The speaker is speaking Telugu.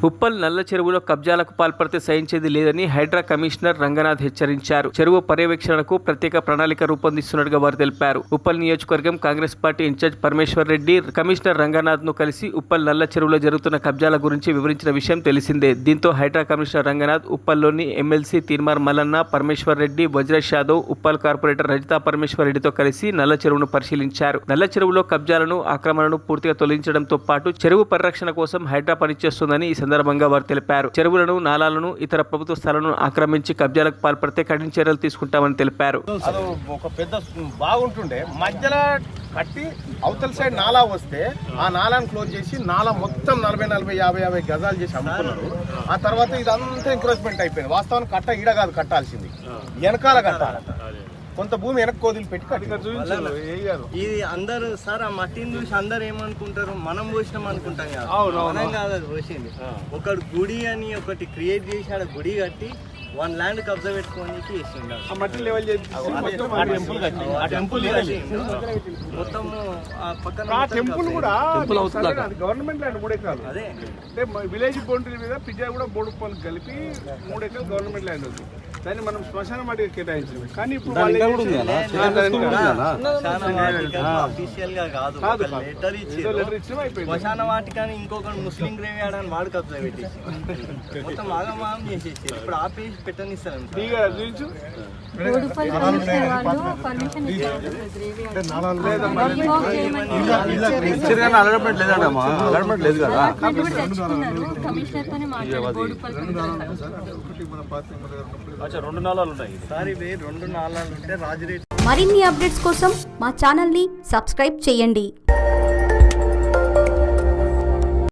ఉప్పల్ నల్ల చెరువులో కబ్జాలకు పాల్పడితే సహించేది లేదని హైడ్రా కమిషనర్ రంగనాథ్ హెచ్చరించారు. చెరువు పర్యవేక్షణకు ప్రత్యేక ప్రణాళిక రూపొందిస్తున్నట్టుగా వారు తెలిపారు. ఉప్పల్ నియోజకవర్గం Congress party in charge Parameshwar Reddy commissioner Ranganath ను కలిసి ఉప్పల్ నల్ల చెరువులో జరుగుతున్న కబ్జాల గురించి వివరించిన విషయం తెలిసిందే. దీంతో హైడ్రా కమిషనర్ రంగనాథ్ ఉప్పల్లోని ఎమ్మెల్సీ తీర్మార్ మల్లన్న, పరమేశ్వర్ రెడ్డి, వజ్రేష్ యాదవ్, ఉప్పల్ కార్పొరేటర్ రజితా పరమేశ్వర్ రెడ్డితో కలిసి నల్ల చెరువును పరిశీలించారు. నల్ల చెరువులో కబ్జాలను, ఆక్రమణను పూర్తిగా తొలగించడంతో పాటు చెరువు పరిరక్షణ కోసం హైడ్రా పనిచేస్తుందని ఈ సందర్భంగా వారు తెలిపారు. చెరువులను, నాలాలను, ఇతర ప్రభుత్వ స్థలాలను ఆక్రమించి కబ్జాలకు పాల్పడితే కఠిన చర్యలు తీసుకుంటామని తెలిపారు. ఒక పెద్ద బాగుంటుండే మధ్యలో కట్టి అవతల సైడ్ నాలా వస్తే ఆ నాలాను క్లోజ్ చేసి నాలా మొత్తం 40-50 గజాలు చేసి అమ్ముకున్నారు. ఆ తర్వాత ఇదంతా ఎంక్రోచ్మెంట్ అయిపోయింది. వాస్తవానికి కట్ట ఈడ కాదు కట్టాల్సింది, వెనకాల కట్టాలి. కొంత భూమి వెనక్కి కోదిలి పెట్టి ఇది అందరూ సార్ ఆ మట్టిని చూసి అందరు ఏమనుకుంటారు, మనం పోసినాం అనుకుంటాం కదా. మనం కాదు అది పోసింది. ఒకటి గుడి అని ఒకటి క్రియేట్ చేసి ఆడ గుడి కట్టి వన్ ల్యాండ్ కబ్జా పెట్టుకోనికి మట్టి లెవెల్ మొత్తం పక్కన టెంపుల్ కూడా గవర్నమెంట్ ల్యాండ్ 3 ఎకరాలు. అదే అంటే విలేజ్ బౌండరీ మీద పిజ్జా కూడా 3 రూపాయలు కలిపి 3 ఎకరాలు గవర్నమెంట్ ల్యాండ్ ఉంది. దాన్ని మనం శ్మశాన వాటికి కేటాయించాము. కానీ ఇప్పుడు అఫీషియల్ గా కాదు, లెటర్ ఇచ్చి శ్మశాన వాటికని ఇంకొకటి ముస్లిం గ్రేవ్ యార్డ్ అని వాడు కబ్జా పెట్టేసి మొత్తం ఆగమాగం చేసేసి ఇప్పుడు ఆపేసి పెట్టనిస్తాను. మరిన్ని అప్డేట్స్ కోసం మా ఛానల్ ని సబ్స్క్రైబ్ చేయండి.